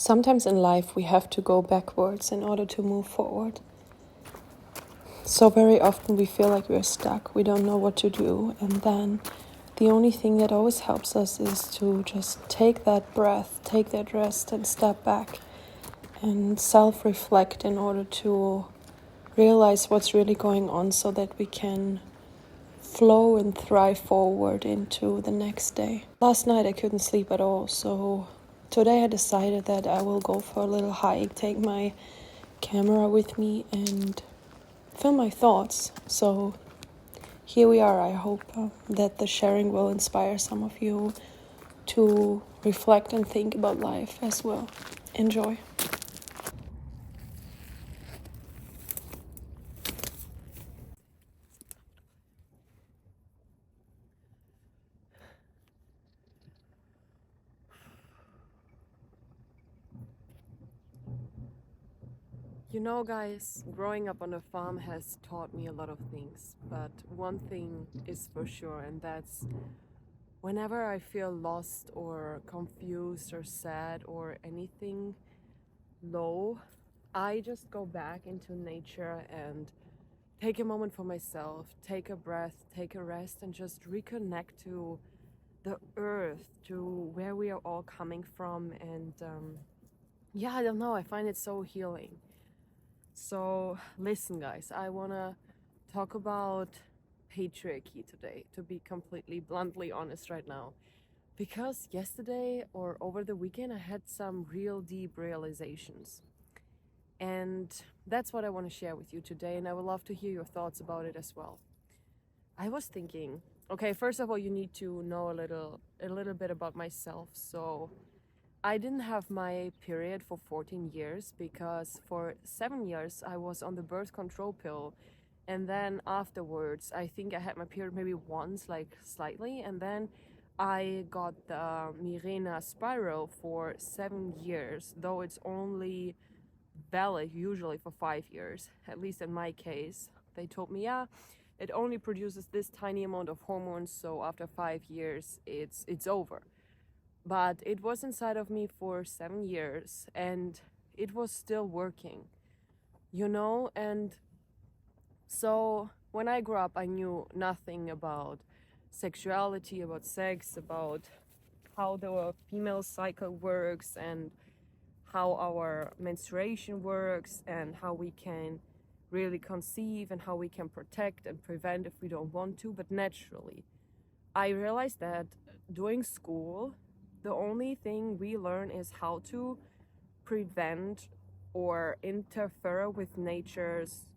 Sometimes in life we have to go backwards in order to move forward. So very often we feel like we're stuck, we don't know what to do, and then the only thing that always helps us is to just take that breath, take that rest, and step back and self-reflect in order to realize what's really going on so that we can flow and thrive forward into the next day. Last night I couldn't sleep at all, so today I decided that I will go for a little hike, take my camera with me and film my thoughts. So here we are. I hope that the sharing will inspire some of you to reflect and think about life as well. Enjoy. You know, guys, growing up on a farm has taught me a lot of things, but one thing is for sure, and that's whenever I feel lost or confused or sad or anything low, I just go back into nature and take a moment for myself, take a breath, take a rest, and just reconnect to the earth, to where we are all coming from. And I don't know, I find it so healing. So listen, guys, I want to talk about patriarchy today, to be completely bluntly honest right now. Because yesterday or over the weekend, I had some real deep realizations. And that's what I want to share with you today, and I would love to hear your thoughts about it as well. I was thinking, okay, first of all, you need to know a little bit about myself. So I didn't have my period for 14 years because for 7 years I was on the birth control pill. And then afterwards, I think I had my period maybe once, like slightly. And then I got the Mirena spiral for 7 years, though it's only valid usually for 5 years, at least in my case. They told me, yeah, it only produces this tiny amount of hormones, so after 5 years, it's over. But it was inside of me for 7 years and it was still working, and so when I grew up, I knew nothing about sexuality, about sex, about how the female cycle works and how our menstruation works and how we can really conceive and how we can protect and prevent if we don't want to, but naturally. I realized that during school, the only thing we learn is how to prevent or interfere with nature's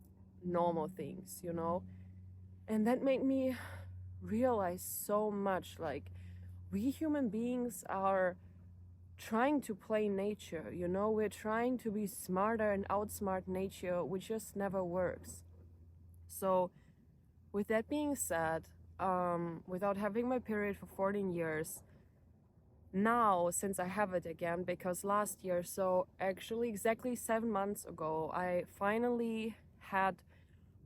normal things, And that made me realize so much, like, we human beings are trying to play nature, we're trying to be smarter and outsmart nature, which just never works. So with that being said, without having my period for 14 years, now since I have it again, because last year, so actually exactly 7 months ago, I finally had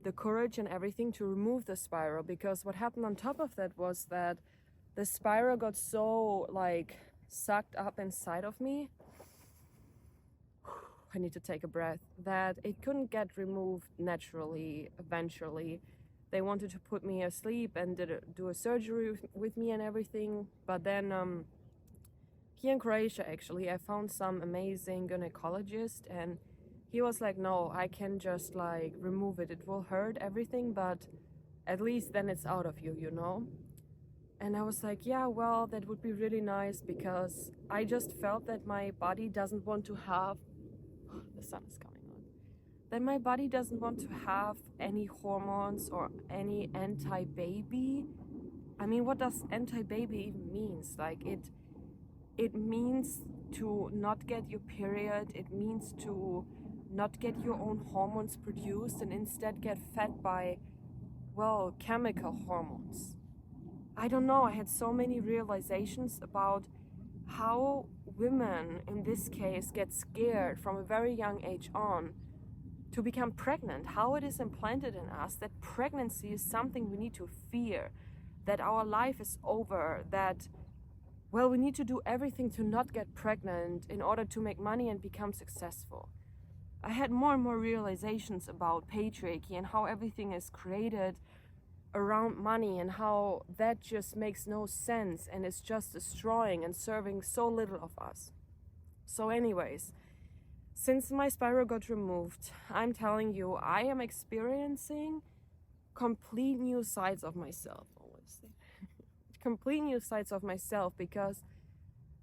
the courage and everything to remove the spiral, because what happened on top of that was that the spiral got so sucked up inside of me. I need to take a breath. That it couldn't get removed naturally. Eventually they wanted to put me asleep and do a surgery with me and everything, but then here in Croatia, actually, I found some amazing gynecologist, and he was like, no, I can just remove it. It will hurt everything, but at least then it's out of you, And I was like, yeah, well, that would be really nice, because I just felt that my body doesn't want to have, the sun is coming on, that my body doesn't want to have any hormones or any anti-baby. I mean, what does anti-baby even means? It means to not get your period. It means to not get your own hormones produced and instead get fed by, well, chemical hormones. I don't know, I had so many realizations about how women, in this case, get scared from a very young age on to become pregnant, how it is implanted in us that pregnancy is something we need to fear, that our life is over, that well, we need to do everything to not get pregnant in order to make money and become successful. I had more and more realizations about patriarchy and how everything is created around money and how that just makes no sense and is just destroying and serving so little of us. So anyways, since my spiral got removed, I'm telling you, I am experiencing complete new sides of myself, honestly. Complete new sides of myself, because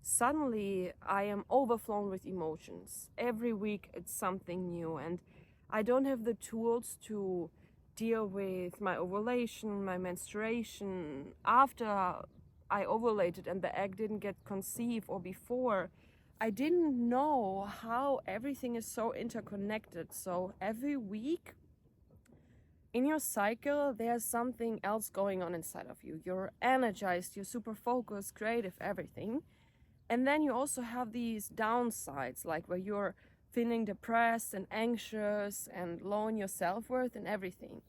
suddenly I am overflown with emotions. Every week it's something new, and I don't have the tools to deal with my ovulation, my menstruation, after I ovulated and the egg didn't get conceived, or before. I didn't know how everything is so interconnected. So every week in your cycle, there's something else going on inside of you. You're energized, you're super focused, creative, everything. And then you also have these downsides, like where you're feeling depressed and anxious and low in your self-worth and everything.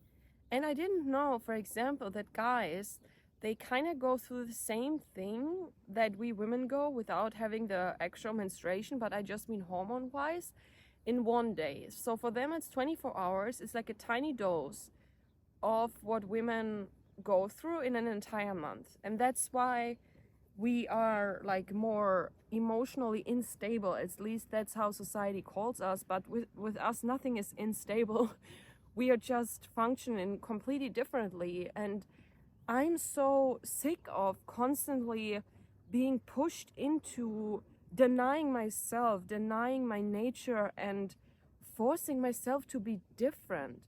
And I didn't know, for example, that guys, they kind of go through the same thing that we women go without having the actual menstruation, but I just mean hormone-wise, in one day. So for them, it's 24 hours. It's like a tiny dose of what women go through in an entire month. And that's why we are like more emotionally unstable. At least that's how society calls us. But with us, nothing is unstable. We are just functioning completely differently. And I'm so sick of constantly being pushed into denying myself, denying my nature, and forcing myself to be different.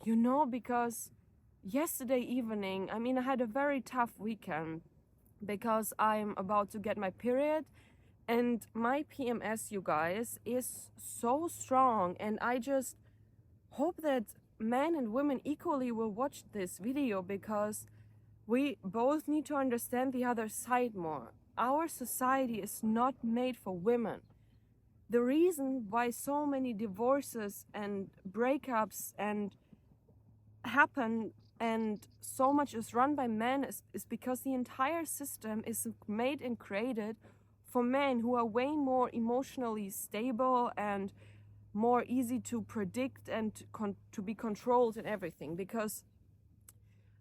You know, because yesterday evening, I mean, I had a very tough weekend because I'm about to get my period, and my PMS, you guys, is so strong, and I just hope that men and women equally will watch this video, because we both need to understand the other side more. Our society is not made for women. The reason why so many divorces and breakups and happen and so much is run by men is because the entire system is made and created for men who are way more emotionally stable and more easy to predict and to be controlled and everything. Because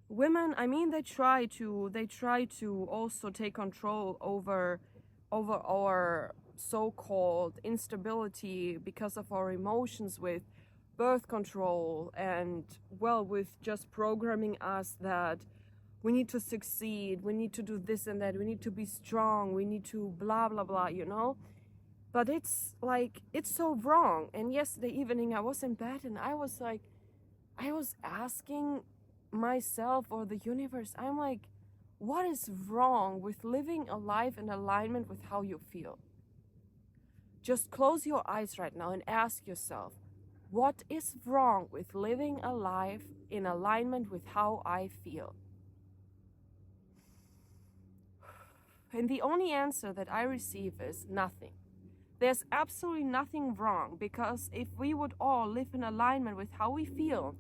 women, I mean, they try to also take control over our so-called instability because of our emotions, with birth control and, well, with just programming us that we need to succeed, we need to do this and that, we need to be strong, we need to blah blah blah, you know. But it's like, it's so wrong. And yesterday evening I was in bed and I was asking myself or the universe, I'm like, what is wrong with living a life in alignment with how you feel? Just close your eyes right now and ask yourself, what is wrong with living a life in alignment with how I feel? And the only answer that I receive is nothing. There's absolutely nothing wrong, because if we would all live in alignment with how we feel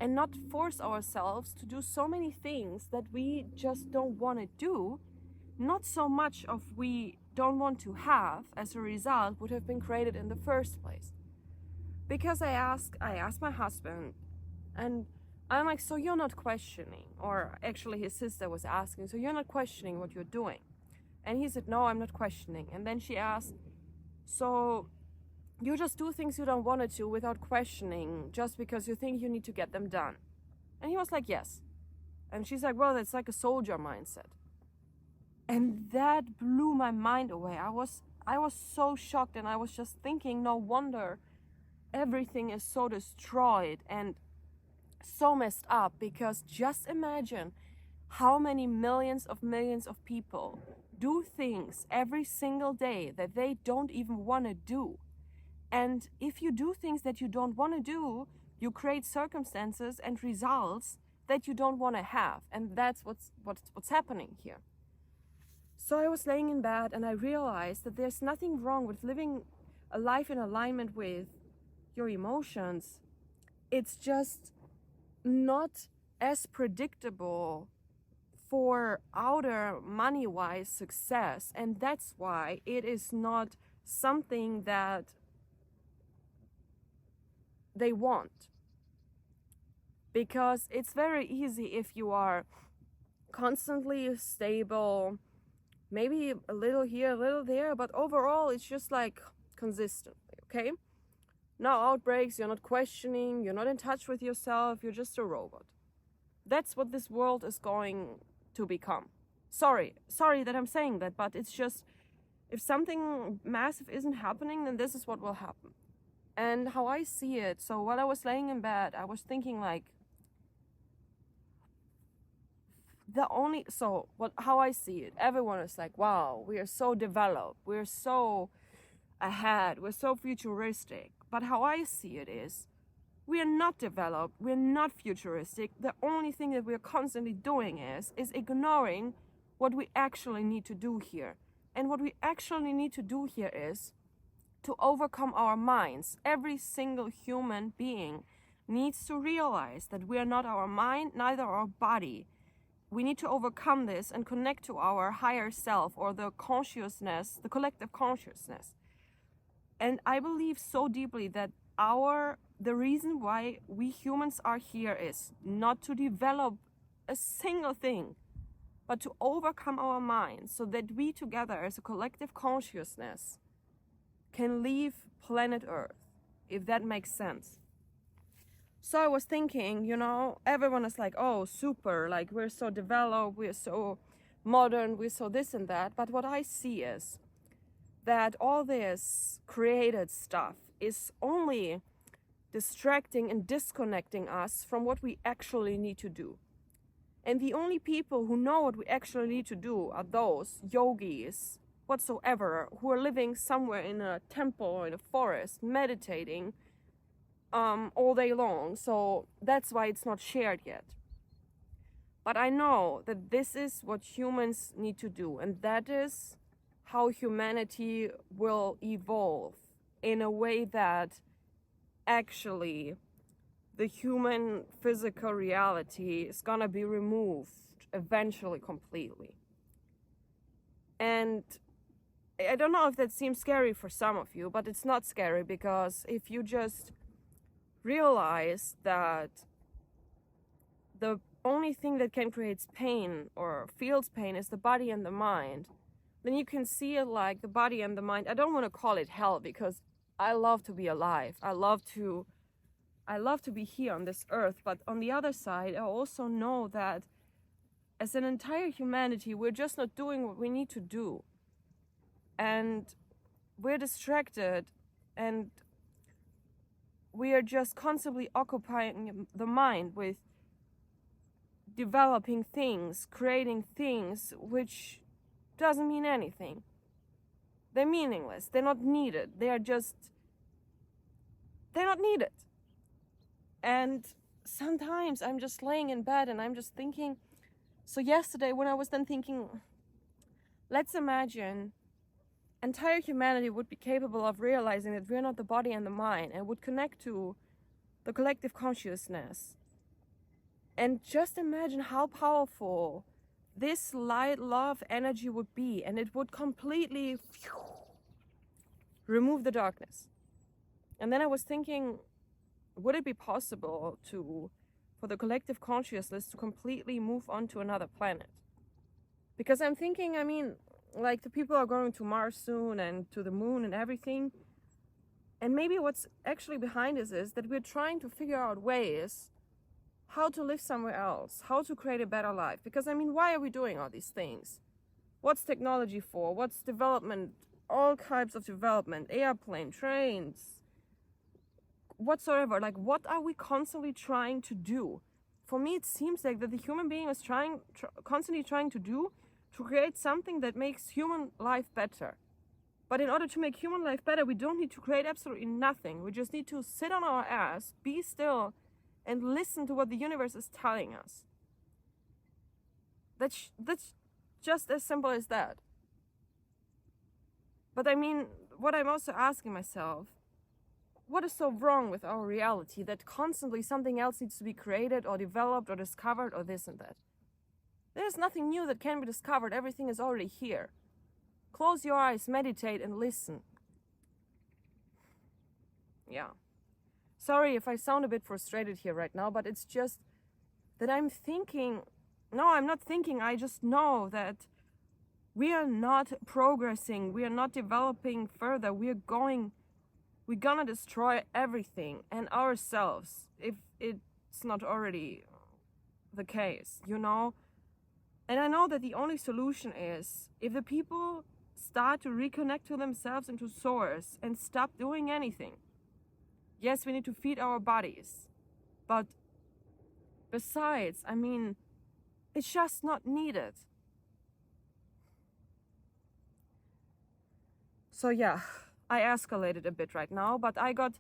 and not force ourselves to do so many things that we just don't want to do, not so much of we don't want to have as a result would have been created in the first place. Because I asked my husband, and I'm like, so you're not questioning, or actually his sister was asking, so you're not questioning what you're doing? And he said, no, I'm not questioning. And then she asked, so you just do things you don't want to do without questioning, just because you think you need to get them done? And he was like, yes. And she's like, well, that's like a soldier mindset. And that blew my mind away. I was so shocked, and I was just thinking, no wonder everything is so destroyed and so messed up. Because just imagine how many millions of people do things every single day that they don't even want to do. And if you do things that you don't want to do, you create circumstances and results that you don't want to have. And that's what's happening here. So I was laying in bed and I realized that there's nothing wrong with living a life in alignment with your emotions. It's just not as predictable for outer money-wise success, and that's why it is not something that they want. Because it's very easy if you are constantly stable, maybe a little here, a little there, but overall it's just like consistently, okay? No outbreaks, you're not questioning, you're not in touch with yourself, you're just a robot. That's what this world is going to become. Sorry that I'm saying that, but it's just, if something massive isn't happening, then this is what will happen. And how I see it, so while I was laying in bed, I was thinking like, how I see it, everyone is like, wow, we are so developed, we're so ahead, we're so futuristic. But how I see it is, we are not developed, we're not futuristic. The only thing that we're constantly doing is ignoring what we actually need to do here. And what we actually need to do here is to overcome our minds. Every single human being needs to realize that we are not our mind, neither our body. We need to overcome this and connect to our higher self, or the consciousness, the collective consciousness. And I believe so deeply that the reason why we humans are here is not to develop a single thing, but to overcome our minds so that we together as a collective consciousness can leave planet Earth, if that makes sense. So I was thinking, everyone is like, oh, super, like we're so developed, we're so modern, we're so this and that. But what I see is that all this created stuff is only distracting and disconnecting us from what we actually need to do. And the only people who know what we actually need to do are those yogis whatsoever who are living somewhere in a temple or in a forest, meditating all day long. So that's why it's not shared yet. But I know that this is what humans need to do, and that is how humanity will evolve in a way that actually the human physical reality is gonna be removed eventually completely. And I don't know if that seems scary for some of you, but it's not scary, because if you just realize that the only thing that can create pain or feels pain is the body and the mind, then you can see it like the body and the mind. I don't want to call it hell, because I love to be alive. I love to be here on this earth. But on the other side, I also know that as an entire humanity, we're just not doing what we need to do. And we're distracted, and we are just constantly occupying the mind with developing things, creating things, which doesn't mean anything. They're meaningless. They're not needed. They're not needed. And sometimes I'm just laying in bed and I'm just thinking, so yesterday when I was then thinking, let's imagine entire humanity would be capable of realizing that we're not the body and the mind, and would connect to the collective consciousness. And just imagine how powerful this light, love, energy would be, and it would completely remove the darkness. And then I was thinking, would it be possible for the collective consciousness to completely move on to another planet? Because I'm thinking, like the people are going to Mars soon and to the moon and everything. And maybe what's actually behind this is that we're trying to figure out ways how to live somewhere else, how to create a better life. Because why are we doing all these things? What's technology for? What's development? All types of development, airplane, trains, whatsoever. Like, what are we constantly trying to do? For me, it seems like that the human being is constantly trying to create something that makes human life better. But in order to make human life better, we don't need to create absolutely nothing. We just need to sit on our ass, be still, and listen to what the universe is telling us. That's just as simple as that. But what I'm also asking myself, what is so wrong with our reality that constantly something else needs to be created or developed or discovered or this and that? There's nothing new that can be discovered. Everything is already here. Close your eyes, meditate, and listen. Yeah. Sorry if I sound a bit frustrated here right now, but it's just that I'm thinking, no, I'm not thinking, I just know that we are not progressing, we are not developing further, we're gonna destroy everything and ourselves if it's not already the case, you know? And I know that the only solution is if the people start to reconnect to themselves and to source and stop doing anything. Yes, we need to feed our bodies, but besides, I mean, it's just not needed. So yeah, I escalated a bit right now, but I got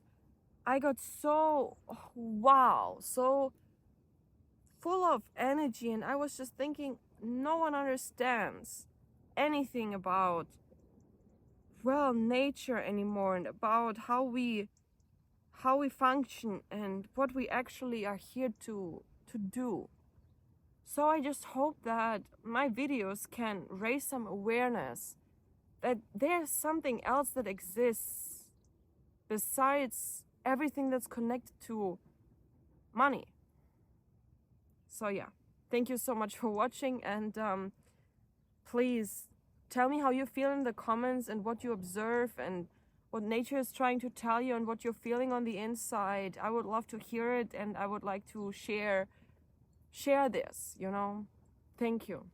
so, wow, so full of energy, and I was just thinking, no one understands anything about, well, nature anymore, and about how we function and what we actually are here to do. So I just hope that my videos can raise some awareness that there's something else that exists besides everything that's connected to money. So yeah, thank you so much for watching, and please tell me how you feel in the comments and what you observe and what nature is trying to tell you and what you're feeling on the inside. I would love to hear it, and I would like to share this, you know. Thank you.